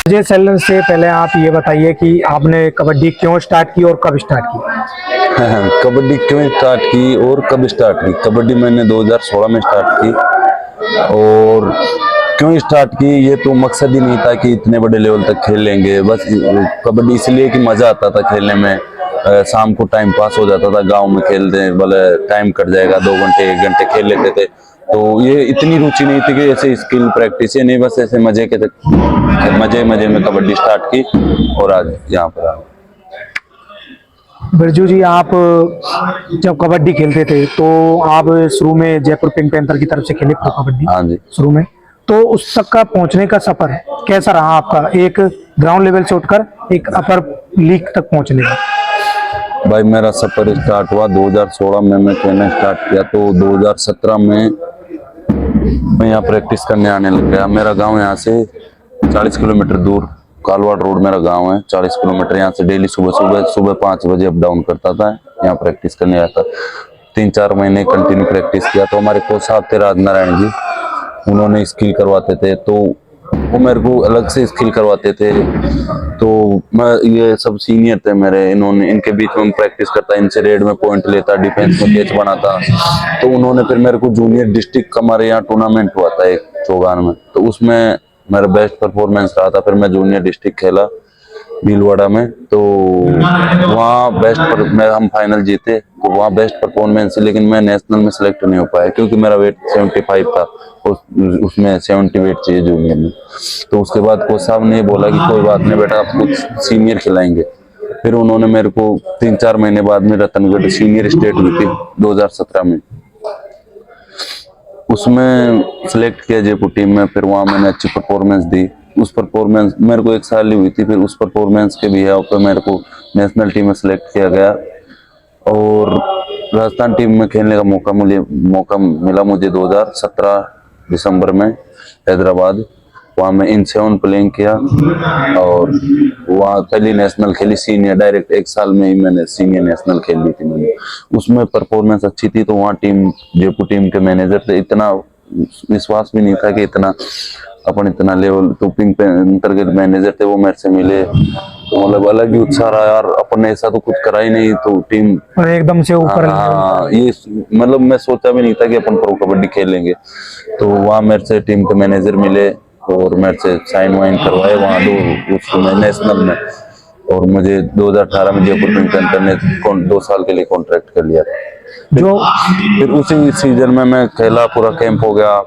अजय सेल्लन से पहले आप ये बताइए कि आपने कबड्डी क्यों स्टार्ट की और कब स्टार्ट की? कबड्डी क्यों स्टार्ट की और कब स्टार्ट की? कबड्डी मैंने 2016 में स्टार्ट की। और क्यों स्टार्ट की, ये तो मकसद ही नहीं था कि इतने बड़े लेवल तक खेल लेंगे। बस कबड्डी इसलिए कि मजा आता था खेलने में। शाम को टाइम पास हो जाता था, गांव में खेलते बोले टाइम कट जाएगा, 2 घंटे 1 घंटे खेल लेते थे। तो ये इतनी रुचि नहीं थी कि ऐसे स्किल प्रैक्टिस है, नहीं, बस ऐसे मजे में कबड्डी स्टार्ट की और आज यहाँ पर आ गए। बिरजू जी, आप जब कबड्डी खेलते थे तो आप शुरू में जयपुर पिंक पैंथर की तरफ से खेले प्रो कबड्डी। हाँ जी। शुरू में तो उस तक का पहुंचने का सफर कैसा रहा आपका, एक ग्राउंड लेवल से उठकर एक अपर लीग तक पहुंचने का? भाई मेरा सफर स्टार्ट हुआ 2016 में, मैं खेलना स्टार्ट किया तो 2017 में मैं यहाँ प्रैक्टिस करने आने लग गया। मेरा गांव यहाँ से 40 किलोमीटर दूर, कालवाड़ रोड मेरा गांव है। 40 किलोमीटर यहाँ से डेली सुबह 5 बजे अप डाउन करता था, यहाँ प्रैक्टिस करने आता। 3-4 महीने कंटिन्यू प्रैक्टिस किया। तो हमारे कोच साहब थे राजनारायण जी, उन्होंने स्किल करवाते थे, तो वो मेरे को अलग से स्किल करवाते थे। तो मैं, ये सब सीनियर थे मेरे, इनके बीच में प्रैक्टिस करता, इनसे रेड में पॉइंट लेता, डिफेंस में कैच बनाता। तो उन्होंने फिर मेरे को जूनियर डिस्ट्रिक्ट, हमारे यहाँ टूर्नामेंट हुआ था एक चौगान में, तो उसमें मेरा बेस्ट परफॉर्मेंस रहा था। फिर मैं जूनियर डिस्ट्रिक्ट खेला भीलवाड़ा में, तो वहाँ हम फाइनल जीते, तो वहाँ बेस्ट परफॉर्मेंस, लेकिन मैं नेशनल में सिलेक्ट नहीं हो पाया क्योंकि मेरा वेट 75 था। उसमें 70 वेट चाहिए जूनियर में। तो उसके बाद कोच साहब ने बोला कि कोई बात नहीं बेटा, आप कुछ सीनियर खिलाएंगे। फिर उन्होंने मेरे को 3-4 महीने बाद में रतनगढ़ सीनियर स्टेट हुई थी 2017 में, उसमें सिलेक्ट किया जयपुर टीम में। फिर वहाँ मैंने अच्छी परफॉर्मेंस दी। उस परफॉर्मेंस मेरे को 1 साल ही हुई थी, फिर उस परफॉर्मेंस के भी है पे मेरे को नेशनल टीम में सिलेक्ट किया गया और राजस्थान टीम में खेलने का मौका मिला मुझे 2017 दिसंबर में हैदराबाद। वहाँ मैं इन 7 प्लेइंग किया और वहाँ पहली नेशनल खेली सीनियर, डायरेक्ट 1 साल में ही मैंने सीनियर नेशनल खेल ली थी मैंने। उसमें परफॉर्मेंस अच्छी थी, तो वहाँ जयपुर टीम के मैनेजर थे, इतना विश्वास भी नहीं था कि इतना लेवल, तो पिंक पैंथर के मैनेजर थे, वो मेरे से मिले, तो मतलब अलग ही उत्साह रहा यार, अपन ने ऐसा तो कुछ करा ही नहीं, तो टीम एकदम से ऊपर। हाँ, ये मतलब मैं सोचा भी नहीं था कि अपन प्रो कबड्डी खेलेंगे। तो वहाँ मेरे से टीम के मैनेजर मिले और मेरे से साइन वाइन करवाए वहाँ उसमें नेशनल में, और मुझे 2018 में जयपुर पिंक पैंथर ने 2 साल के लिए कॉन्ट्रैक्ट कर लिया। फिर उसी सीजन में मैं खेला, पूरा कैंप हो गया।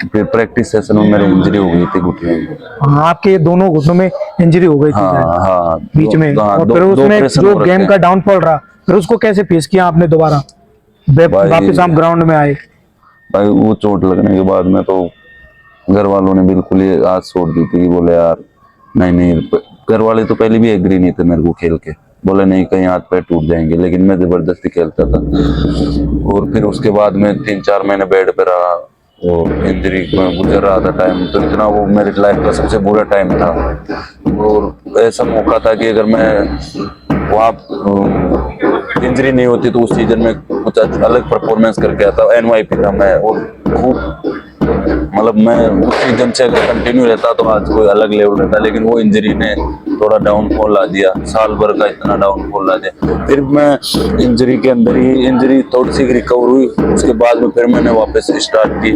फिर प्रैक्टिस सेशन में मेरी इंजरी हो गई थी घुटने में। हाँ, आपके दोनों घुटनों में इंजरी हो गई थी। हाँ, बीच में। और फिर उसमें जो गेम का डाउनफॉल रहा, फिर उसको कैसे फेस किया आपने? दोबारा वापस आप ग्राउंड में आए? भाई वो चोट लगने के बाद में तो घर वालों ने बिल्कुल ये आस छोड़ दी थी, बोले यार नहीं, घर वाले तो पहले भी एग्री नहीं थे मेरे को खेल के, बोले नहीं कहीं हाथ पैर टूट जाएंगे, लेकिन मैं जबरदस्ती खेलता था। और फिर उसके बाद में 3-4 महीने बेड पे रहा और इंजरी में गुजर रहा था टाइम, तो इतना वो मेरी लाइफ का सबसे बुरा टाइम था। और ऐसा मौका था कि अगर मैं वहाँ इंजरी नहीं होती तो उस सीजन में कुछ अलग परफॉर्मेंस करके आता। NYP था मैं, और खूब मतलब मैं उस सीजन से अगर कंटिन्यू रहता तो आज कोई अलग लेवल रहता, लेकिन वो इंजरी ने थोड़ा डाउनफॉल ला दिया, साल भर का इतना डाउनफॉल ला दिया। फिर मैं इंजरी के अंदर ही इंजरी थोड़ी सी रिकवर हुई, उसके बाद में फिर मैंने वापस स्टार्ट की,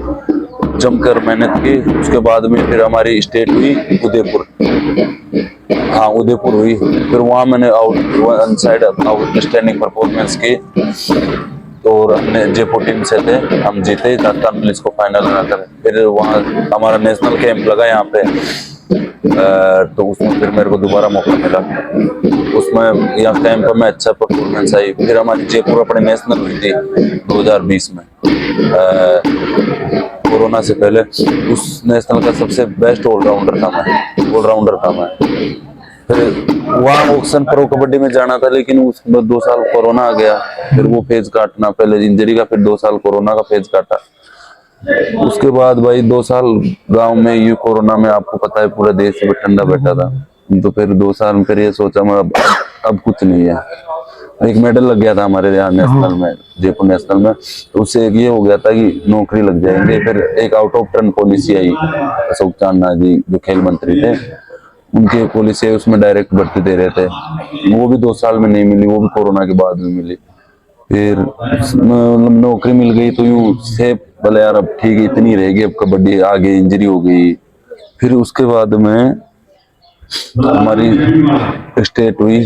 जमकर मेहनत की। उसके बाद में फिर हमारी स्टेट हुई उदयपुर, हाँ उदयपुर हुई। फिर वहाँ मैंने आउटस्टैंडिंग परफॉर्मेंस की, और हमने जयपुर टीम से थे, हम जीते राजस्थान पुलिस को फाइनल बनाकर। फिर वहाँ हमारा नेशनल कैंप लगा यहाँ पे, तो उसमें फिर मेरे को दोबारा मौका मिला। उसमें यहाँ कैंप में अच्छा परफॉर्मेंस आई। फिर हमारी जयपुर अपने नेशनल हुई थी 2020 में, कोरोना से पहले। उस नेशनल का सबसे बेस्ट ऑलराउंडर था मैं। फिर वहाँ ऑक्शन प्रो कबड्डी में जाना था, लेकिन उसमें 2 साल कोरोना आ गया। फिर वो फेज काटना, पहले इंजरी का, फिर 2 साल कोरोना का फेज काटा। उसके बाद भाई 2 साल गांव में ये कोरोना में, आपको पता है पूरा देश में ठंडा बैठा था, तो फिर 2 साल में फिर ये सोचा मैं अब कुछ नहीं है। एक मेडल लग गया था हमारे यहाँ नेशनल में, जयपुर नेशनल में, तो उससे एक ये हो गया था कि नौकरी लग जाएंगे। फिर एक आउट ऑफ टर्न पॉलिसी आई, अशोक चांदना जी जो खेल मंत्री थे, उनकी पॉलिसी है उसमें डायरेक्ट भर्ती दे रहे थे, वो भी 2 साल में नहीं मिली, वो भी कोरोना के बाद में मिली। फिर मतलब नौकरी मिल गई तो यूं से बोले यार अब ठीक है इतनी रहेगी, अब कबड्डी आगे इंजरी हो गई। फिर उसके बाद में हमारी स्टेट हुई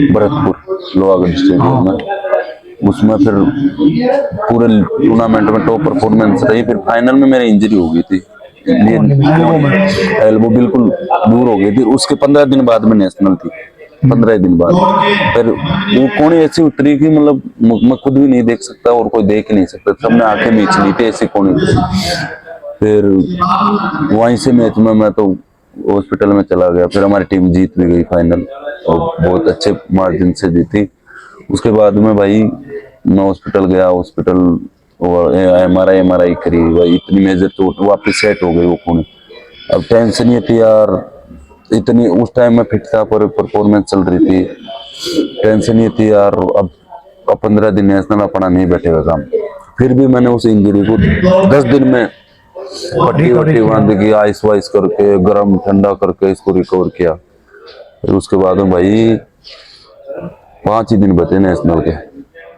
भरतपुर लोहागढ़ स्टेडियम में, उसमें फिर पूरे टूर्नामेंट में टॉप परफॉर्मेंस रही। फिर फाइनल में मेरी इंजरी हो गई थी, एल्बो बिल्कुल दूर हो गई थी। उसके 15 दिन बाद में नेशनल थी, 15 दिन बाद फिर वो कोनी ऐसी उतरी कि मतलब मैं खुद भी नहीं देख सकता और कोई देख ही नहीं सकता, सबने आंखें मीच ली थी, ऐसी कोनी उतरी। फिर वहीं से मैच में मैं तो हॉस्पिटल में चला गया। फिर हमारी टीम जीत भी गई फाइनल और बहुत अच्छे मार्जिन से जीती। उसके बाद में भाई मैं हॉस्पिटल गया, हॉस्पिटल एमआरआई करी भाई, इतनी मेजर चोट वापस सेट हो गई वो खून। अब टेंशन ये थी यार इतनी, उस टाइम में फिट था पर परफॉर्मेंस चल रही थी, टेंशन ये थी यार अब 15 दिन नेशनल अपना नहीं बैठेगा काम। फिर भी मैंने उस इंजरी को 10 दिन में पट्टी वट्टी बांध के आइस वाइस करके गर्म ठंडा करके इसको रिकवर किया। फिर उसके बाद में भाई 5 ही दिन बचे नेशनल के।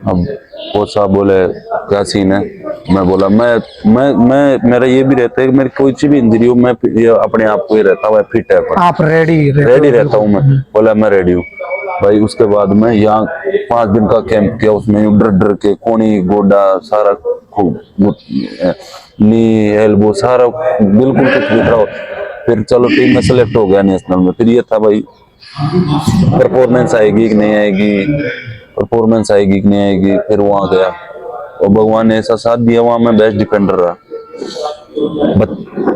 अब कोच साहब बोले क्या सीन है, मैं बोला मैं मेरा ये भी रहता है कि मेरी कोई सी भी इंजरी हो मैं ये अपने आप को ही रहता हुआ फिट है, आप रेडी रहता हूँ मैं। बोला मैं रेडी हूँ भाई। उसके बाद में यहाँ 5 दिन का कैंप किया, उसमें डर डर के कोनी गोडा सारा नी एल्बो सारा बिल्कुल कुछ भी था। फिर चलो टीम में सेलेक्ट हो गया नेशनल में। फिर ये था भाई परफॉर्मेंस आएगी कि नहीं आएगी, परफॉर्मेंस आएगी कि नहीं आएगी। फिर वहां गया और भगवान ने ऐसा साथ दिया, वहां मैं बेस्ट डिफेंडर रहा।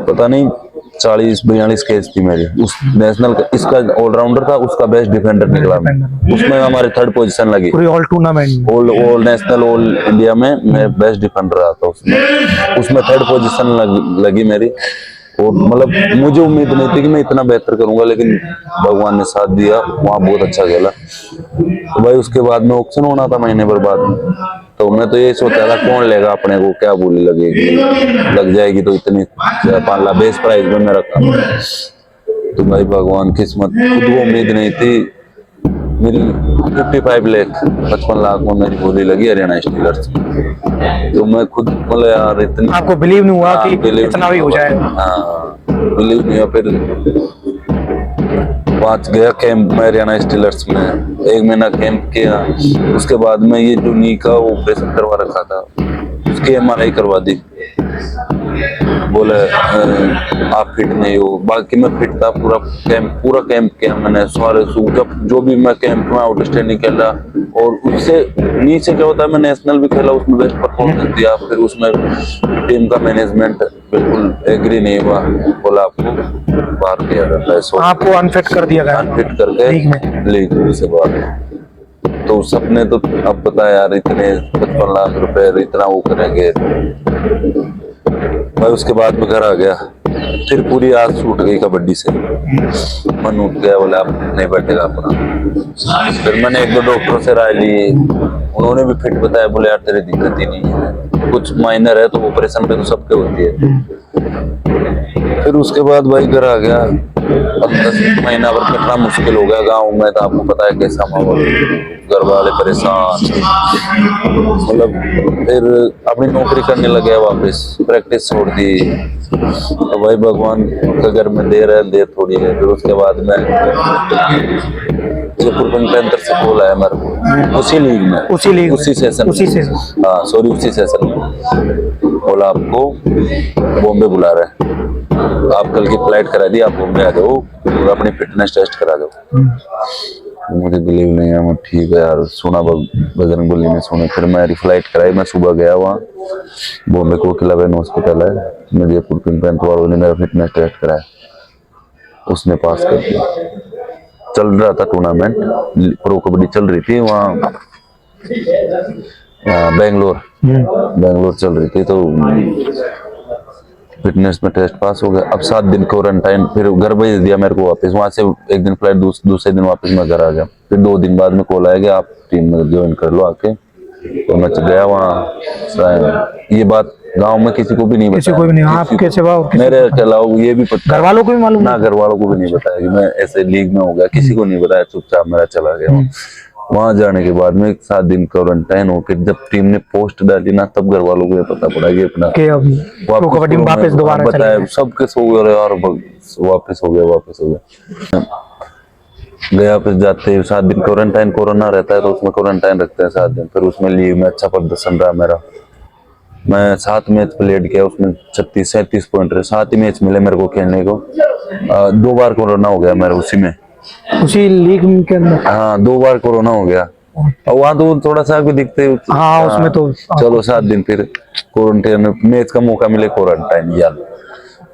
पता नहीं 40-42 कैच थी मेरी उस नेशनल का। इसका ऑलराउंडर था, उसका बेस्ट डिफेंडर निकला। उसमें हमारी 3rd पोजीशन लगी पूरी all tournament, all national all India में मैं बेस्ट डिफेंडर रहा था उसमें 3rd पोजीशन लगी मेरी। और मतलब मुझे उम्मीद नहीं थी कि मैं इतना बेहतर करूंगा, लेकिन भगवान ने साथ दिया, वहां बहुत अच्छा खेला। तो भाई उसके बाद में ऑक्शन होना था महीने भर बाद में, तो मैं तो ये सोचा था कौन लेगा अपने को, क्या बोली लगेगी, लग जाएगी तो इतनी 5 लाख बेस प्राइस में मैं रखा। तो भाई भगवान किस्मत, खुद को उम्मीद नहीं थी। मेरी 55 लाख 55 लाख में मेरी बोली लगी हरियाणा स्टीलर्स। तो मैं खुद मतलब यार इतनी, आपको बिलीव नहीं हुआ कि इतना भी हो जाए? हाँ बिलीव नहीं हुआ। फिर 5 गया कैंप में हरियाणा स्टीलर्स में, 1 महीना कैंप किया। उसके बाद में ये जो नी का ऑपरेशन करवा रखा था उसकी एमआरआई करवा दी। बोले आप फिट नहीं हो, बाकी मैं फिट था। पूरा कैंप किया मैंने सारे जब जो भी मैं कैंप में आउटस्टैंडिंग खेला। और उससे नीचे क्या होता है, मैं नेशनल भी खेला, उसमें बेस्ट परफॉर्मेंस दिया। फिर उसमें टीम का मैनेजमेंट बिल्कुल एग्री नहीं हुआ, बोला आपको बाहर किया जाता है, आपको अनफिट कर दिया गया, अनफिट करके लीग से बाहर। तो सबने तो अब पता है यार इतने 55 लाख रुपए इतना वो करेंगे भाई। उसके बाद में घर आ गया, फिर पूरी आस छूट गई कबड्डी से, मन उठ गया, बोला अब नहीं बैठेगा अपना। फिर मैंने 1-2 डॉक्टरों से राय ली, उन्होंने भी फिट बताया, बोले यार तेरी दिक्कत ही नहीं है, कुछ माइनर है तो ऑपरेशन पे तो सबके होती है। फिर उसके बाद भाई घर आ गया। 10 महीना भर कितना मुश्किल हो गया गाँव में, तो आपको पता है कैसा माहौल, घर वाले परेशान, मतलब फिर अपनी नौकरी करने लगे, वापस प्रैक्टिस छोड़ दी। तो भाई भगवान का घर में देर है, देर थोड़ी है। फिर उसके बाद में जयपुर पिंक पैंथर से कॉल आया मेरे को, उसी सेशन, हाँ सॉरी उसी सेशन में बोला आपको बॉम्बे बुला रहे हैं, आप कल की फ्लाइट करा दी, आप बॉम्बे आ जाओ और अपनी फिटनेस टेस्ट करा दो। मुझे बिलीव नहीं है, मैं ठीक है यार, सुना बजरंग बली ने सुना। फिर मेरी फ्लाइट कराई, मैं सुबह गया वहाँ बॉम्बे को, किलावेन हॉस्पिटल है, मैं जयपुर पिंक पैंथर वालों ने मेरा फिटनेस टेस्ट कराया, उसने पास कर दिया। चल रहा था टूर्नामेंट, प्रो कबड्डी चल रही थी वहाँ बेंगलोर चल रही थी। तो फिटनेस में टेस्ट पास हो गया। अब 7 दिन क्वारंटाइन, फिर घर भेज दिया मेरे को वापस। वहां से 1 दिन फ्लाइट, दूसरे दिन वापस मैं घर आ गया। फिर 2 दिन बाद में कॉल आया कि आप टीम में ज्वाइन कर लो आके। तो मैं गया वहाँ। ये बात गांव में किसी को भी नहीं किसी बताया। को भी नहीं, आपके सिवा और किसी मेरे अलावा ये भी पता, घर वालों को भी मालूम ना घर वालों को भी नहीं बताया कि मैं ऐसे लीग में हो गया, किसी को नहीं बताया, चुपचाप मेरा चला गया। वहां जाने के बाद में 7 दिन क्वारंटाइन होकर जब टीम ने पोस्ट डाली ना, तब घर वालों को ये पता पड़ा कि अपना कि अब प्रो कबड्डी में वापस दोबारा चले बताया, गए। सबके सो गए यार, वापस हो गया। गया फिर जाते 7 दिन क्वारंटाइन, कोरोना रहता है तो उसमें क्वारंटाइन रखते हैं 7 दिन। फिर उसमें लीग में अच्छा प्रदर्शन रहा मेरा, मैं 7 मैच प्लेड किया, उसमें 36-37 पॉइंट रहे। 7 ही मैच मिले मेरे को खेलने को। 2 बार कोरोना हो गया मेरा उसी में, उसी लीग के अंदर। हाँ 2 बार कोरोना हो गया। और वहां तो थोड़ा सा भी दिखते, हाँ उसमें तो चलो 7 दिन फिर क्वारंटाइन में, मैच का मौका मिले क्वारंटाइन यार।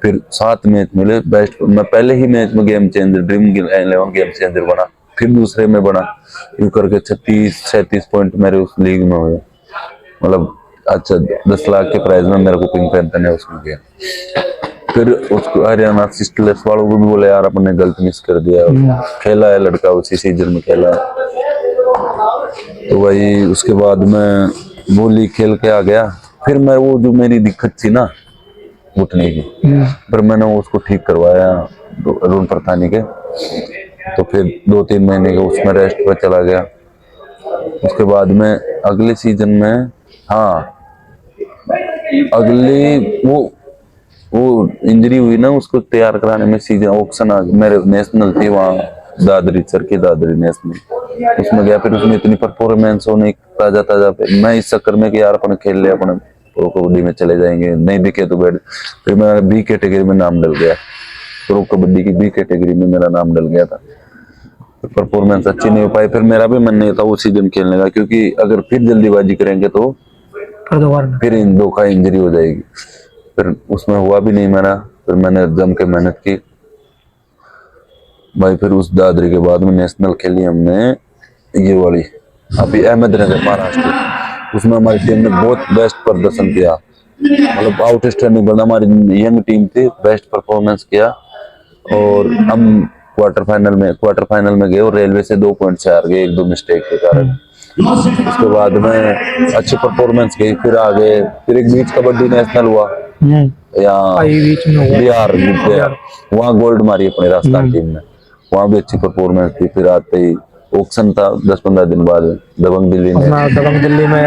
फिर 7 मैच मिले बेस्ट, मैं पहले ही मैच में game changer, dream 11 game changer बना, फिर दूसरे में बना, यूं करके 36-37 पॉइंट मेरे उस लीग में हुए। मतलब अच्छा 10 लाख के प्राइज में मेरे को पिंक पैंथर ने उसमें किया। फिर उसको हरियाणा सिस्टलेस वालों को भी बोले यार अपने गलत मिस कर दिया, खेला है लड़का उसी सीजन में खेला है। तो वही उसके बाद मैं वो लीग खेल के आ गया। फिर मैं वो जो मेरी दिक्कत थी ना घुटने की, फिर मैंने उसको ठीक करवाया अरुण प्रथानी के। तो फिर 2-3 महीने के उसमें रेस्ट पे चला गया। उसके बाद में अगले सीजन में, हाँ अगली वो इंजरी हुई ना, उसको तैयार कराने में सीजन ऑक्शन मेरे नेशनल थी वहाँ दादरी, चरखी दादरी नेशनल, उसमें गया। फिर उसमें इतनी परफॉर्मेंस होने ताजा मैं इस चक्कर में कि यार अपन खेल ले, अपन प्रो कबड्डी में चले जाएंगे, नहीं दिखे तो बैठ। फिर मेरा बी कैटेगरी में नाम डल गया, प्रो कबड्डी की बी कैटेगरी में मेरा नाम डल गया था। परफॉर्मेंस अच्छी नहीं हो पाई, फिर मेरा भी मन नहीं था वो सीजन खेलने का, क्योंकि अगर फिर जल्दीबाजी करेंगे तो फिर इन 2 का इंजरी हो जाएगी। फिर उसमें हुआ भी नहीं मेरा। फिर मैंने जम के मेहनत की भाई। फिर उस दादरी के बाद में नेशनल खेली हमने ये वाली अभी अहमदनगर महाराष्ट्र, उसमें हमारी टीम ने बहुत बेस्ट प्रदर्शन किया, मतलब आउटस्टैंडिंग बना, हमारी यंग टीम थी, बेस्ट परफॉर्मेंस किया। और हम क्वार्टर फाइनल में गए और रेलवे से 2 पॉइंट से हार गए, 1-2 मिस्टेक के कारण। उसके बाद में अच्छी परफॉर्मेंस गई, फिर आ गए। फिर एक बीच कबड्डी नेशनल हुआ यहाँ बिहार, वहाँ गोल्ड मारी अपनी राजस्थान टीम ने, वहाँ भी अच्छी परफॉर्मेंस थी। फिर आते ही ऑक्शन था 10-15 दिन बाद दबंग दिल्ली ने, दबंग दिल्ली में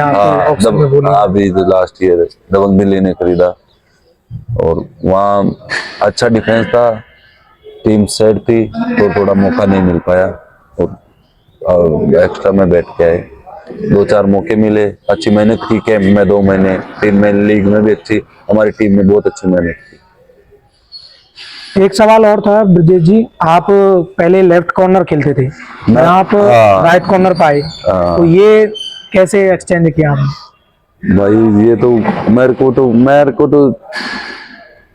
अभी लास्ट ईयर दबंग दिल्ली ने खरीदा। और वहाँ अच्छा डिफेंस था, टीम सेट थी, तो थोड़ा मौका नहीं मिल पाया और एक्स्ट्रा में बैठ के आए। 2-4 मौके मिले, अच्छी मेहनत की कैंप में 2 महीने, 3 महीने लीग में भी अच्छी, हमारी टीम ने बहुत अच्छी मेहनत की। एक सवाल और था ब्रजेश जी, आप पहले लेफ्ट कॉर्नर खेलते थे, आप राइट कॉर्नर पाए, तो ये कैसे एक्सचेंज किया आपने? भाई ये तो मेरे को तो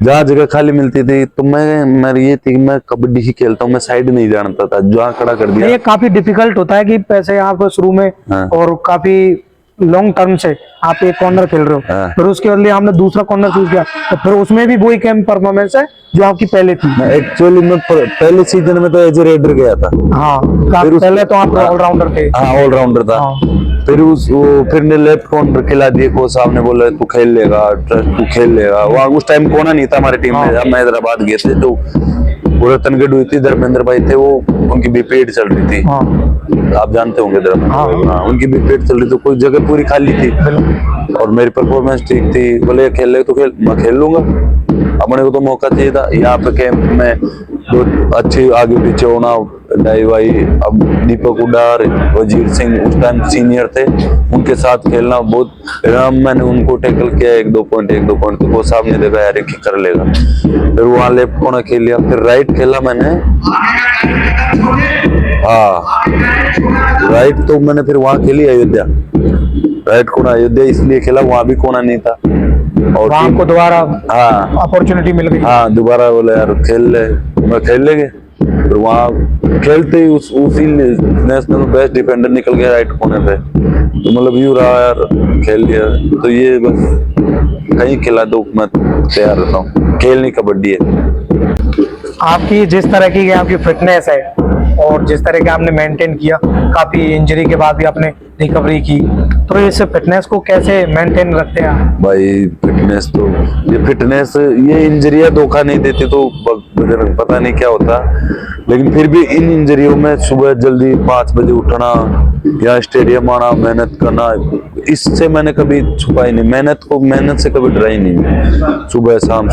जहाँ जगह खाली मिलती थी तो मेरी ये थी, मैं कबड्डी ही खेलता हूँ, मैं साइड नहीं जानता था, जहाँ खड़ा कर दिया। ये काफी डिफिकल्ट होता है कि पैसे आप शुरू में और काफी लॉन्ग टर्म से आप एक कॉर्नर खेल रहे हो, फिर उसके लिए आपने दूसरा कॉर्नर चूज किया, तो फिर उसमें भी वही कैम परफॉर्मेंस है जो आपकी पहले थी। एक्चुअली मैं पहले सीजन में तो एज ए रेडर गया था। हाँ पहले तो आप ऑलराउंडर थे। हाँ ऑलराउंडर था। फिर ने लेफ्ट कॉर्नर खिला दिए, कोच साहब ने बोला तू खेल लेगा, तू खेल लेगा। वहाँ उस टाइम कोना नहीं था हमारी टीम में, जब मैं हैदराबाद गए थे तो रतनगढ़ हुई थी, धर्मेंद्र भाई थे, वो उनकी बीपीएड चल रही थी, आप जानते होंगे धर्मेंद्र। हाँ उनकी बीपीएड चल रही थी, कोई जगह पूरी खाली थी और मेरी परफॉर्मेंस ठीक थी। बोले खेल ले तो खेल, मैं खेल लूंगा, अपने को तो मौका चाहिए था। यहाँ पे कैंप में तो अच्छी आगे पीछे होना, डाई भाई, अब दीपक उडार, वजीर सिंह उस टाइम सीनियर थे, उनके साथ खेलना बहुत, मैंने उनको टैकल किया 1-2 पॉइंट तो वो साहब ने देखा यार एक कर लेगा, फिर वहाँ लेफ्ट कोना खेल लिया। फिर राइट खेला मैंने, राइट तो मैंने फिर वहाँ खेली अयोध्या, राइट कोना अयोध्या इसलिए खेला, वहाँ भी कोना नहीं था और वहाँ को दोबारा अपॉर्चुनिटी मिल गई। हाँ दोबारा बोला यार खेल ले, मैं खेल लेंगे। फिर वहाँ खेलते ही उसी नेशनल बेस्ट डिफेंडर निकल गया राइट कोने पे, तो मतलब यूं रहा यार, खेल लिया। तो ये बस कहीं खिला दो मैं तैयार रहता हूँ, खेलनी कबड्डी है। आपकी जिस तरह की आपकी फिटनेस है, और जिस तरह के आपने मेंटेन किया, काफी इंजरी के बाद भी आपने रिकवरी की, तो इस फिटनेस को कैसे मेंटेन रखते हैं आप? भाई फिटनेस तो, ये फिटनेस, ये इंजरियां धोखा नहीं देती तो पता नहीं क्या होता, लेकिन फिर भी इन इंजरियों में सुबह जल्दी 5 बजे उठना या स्टेडियम आना, मेहनत करना, इससे मैंने कभी छुपाई नहीं, मेहनत से कभी डरा ही नहीं। सुबह शाम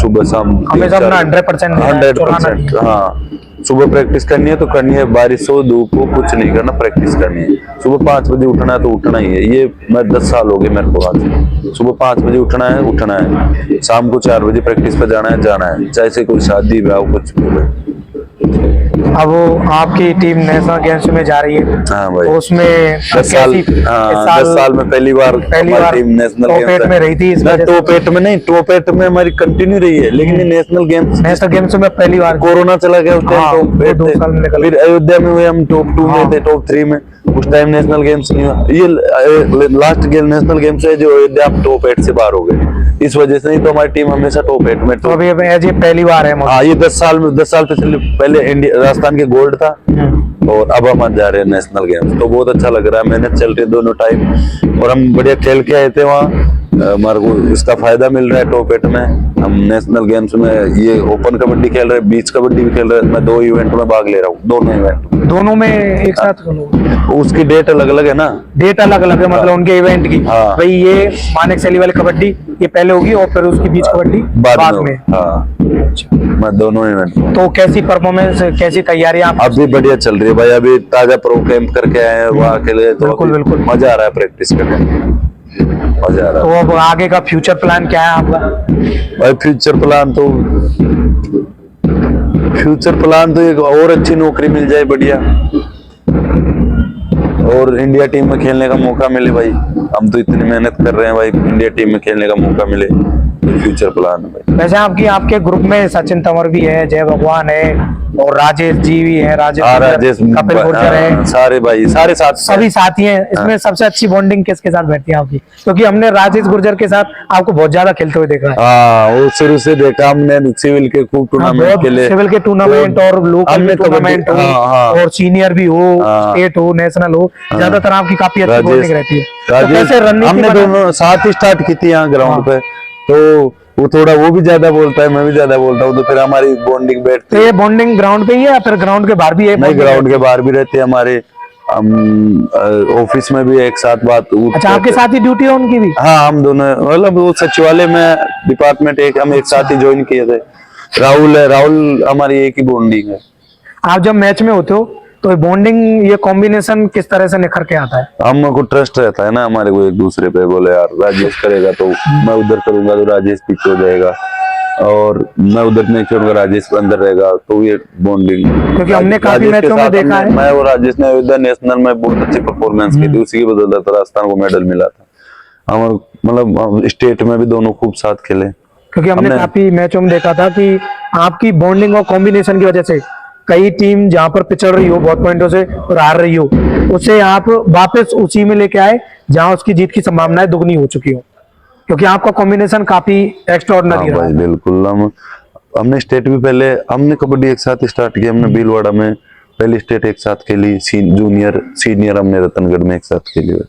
हमेशा अपना 100%, हाँ। सुबह प्रैक्टिस करनी है तो करनी है, बारिश हो धूप हो कुछ नहीं करना, प्रैक्टिस करनी है। सुबह 5 बजे उठना है तो उठना ही है, ये मैं 10 साल हो गए मेरे को आज। सुबह 5 बजे उठना है, शाम को 4 बजे प्रैक्टिस पे जाना है, चाहे से कोई शादी ब्याह कुछ भी हो। अब वो आपकी टीम नेशनल गेम्स में जा रही है, हाँ भाई, उसमें 10 साल में पहली बार टीम नेशनल टॉप 8 में रही थी। टॉप 8 में नहीं, टॉप 8 में हमारी कंटिन्यू रही है, लेकिन ये नेशनल गेम्स में पहली बार कोरोना चला गया उस टाइम, टॉप 8 2 साल में निकल, फिर अयोध्या में हुए हम टॉप 2 में थे, टॉप 3 में, उस टाइम नेशनल गेम्स नहीं हुआ। ये लास्ट नेशनल गेम्स है जो अयोध्या टॉप 8 से बाहर हो गए, इस वजह से। नहीं तो हमारी टीम हमेशा टॉप 8 में। तो अभी ये पहली बार है। हाँ, ये 10 साल पहले इंडिया राजस्थान के गोल्ड था और अब हम आज जा रहे हैं नेशनल गेम्स, तो बहुत अच्छा लग रहा है। मेहनत चल रही है दोनों टाइम और हम बढ़िया खेल के आए थे वहाँ, हमारे को इसका फायदा मिल रहा है। टॉप 8 में हम नेशनल गेम्स में ये ओपन कबड्डी खेल रहे हैं, बीच कबड्डी भी खेल रहे हैं। मैं 2 इवेंट में भाग ले रहा हूँ, दोनों में एक साथ। उसकी डेट अलग अलग है ना, डेट अलग अलग है, मतलब उनके इवेंट की। हाँ। भाई ये मानेक शैली वाली कबड्डी ये पहले होगी और फिर उसकी बीच कबड्डी बाद में। हाँ, मैं दोनों इवेंट में। तो कैसी परफॉर्मेंस, कैसी तैयारी आप? अभी बढ़िया चल रही है भाई, अभी ताजा प्रो कैंप करके आए हैं वहाँ के लिए, तो बिल्कुल मजा आ रहा है प्रैक्टिस करने, मजा आ रहा है। तो अब आगे का फ्यूचर प्लान क्या है आपका? भाई फ्यूचर प्लान तो एक और अच्छी नौकरी मिल जाए बढ़िया, और इंडिया टीम में खेलने का मौका मिले भाई। हम तो इतनी मेहनत कर रहे हैं भाई, इंडिया टीम में खेलने का मौका मिले, तो फ्यूचर प्लान है भाई। वैसे आपके ग्रुप में सचिन तंवर भी है, जय भगवान है और राजेश जी भी है, राजेश कपिल गुर्जर है, सारे भाई सारे साथ सभी साथी हैं। इसमें सबसे अच्छी बॉन्डिंग किसके साथ बैठती है आपकी? क्योंकि हमने राजेश गुर्जर के साथ आपको बहुत ज्यादा खेलते हुए देखा है। हाँ, वो शुरू से देखा हमने, सिविल के खूब टूर्नामेंट खेले, सिविल के टूर्नामेंट और लोकल टूर्नामेंट हो, और सीनियर भी हो, स्टेट हो, नेशनल हो, ज्यादातर आपकी काफी अच्छी बॉन्डिंग रहती है। तो कैसे रणनीति हमने दोनों साथ ही स्टार्ट की थी यहाँ ग्राउंड पे, तो वो थोड़ा वो भी ज्यादा बोलता है, मैं भी ज्यादा बोलता हूँ, तो फिर हमारी बॉन्डिंग बैठती है। तो ये बॉन्डिंग ग्राउंड पे ही है या फिर ग्राउंड के बाहर भी है? नहीं, ग्राउंड के बाहर भी रहते हैं हमारे, ऑफिस में भी एक साथ बात। अच्छा, आपके साथ ही ड्यूटी है उनकी भी? हाँ, हम दोनों, मतलब वो सचिवालय में डिपार्टमेंट हम एक साथ ही ज्वाइन किए थे। राहुल हमारी एक ही बॉन्डिंग है। आप जब मैच में होते हो तो बॉन्डिंग, ये कॉम्बिनेशन किस तरह से निखर के आता है? हमको ट्रस्ट रहता है ना हमारे को एक दूसरे पे, बोले यार राजेश करेगा तो मैं उधर करूंगा तो राजेश पीछे हो जाएगा, और मैं उधर नहीं छोड़ूंगा राजेश अंदर रहेगा, तो ये बॉन्डिंग। क्योंकि हमने काफी मैचों में देखा है, मैं और राजेश ने अयोध्या नेशनल में बहुत अच्छी परफॉर्मेंस की थी, उसी की बदौलत राजस्थान को मेडल मिला था। हमारे मतलब स्टेट में भी दोनों खूब साथ खेले। क्योंकि हमने काफी मैचों में देखा था कि आपकी बॉन्डिंग और कॉम्बिनेशन की वजह से कई टीम जहां पर पिछड़ रही हो बहुत पॉइंटों से और हार रही हो, उसे आप वापस उसी में लेके आए जहां उसकी जीत की संभावनाएं दुगनी हो चुकी हो, क्योंकि आपका कॉम्बिनेशन काफी एक्स्ट्राऑर्डिनरी रहा है। बिल्कुल, हमने स्टेट भी पहले हमने कबड्डी एक साथ स्टार्ट किया, हमने भीलवाड़ा में पहली स्टेट एक साथ खेली, जूनियर सीनियर हमने रतनगढ़ में एक साथ खेली।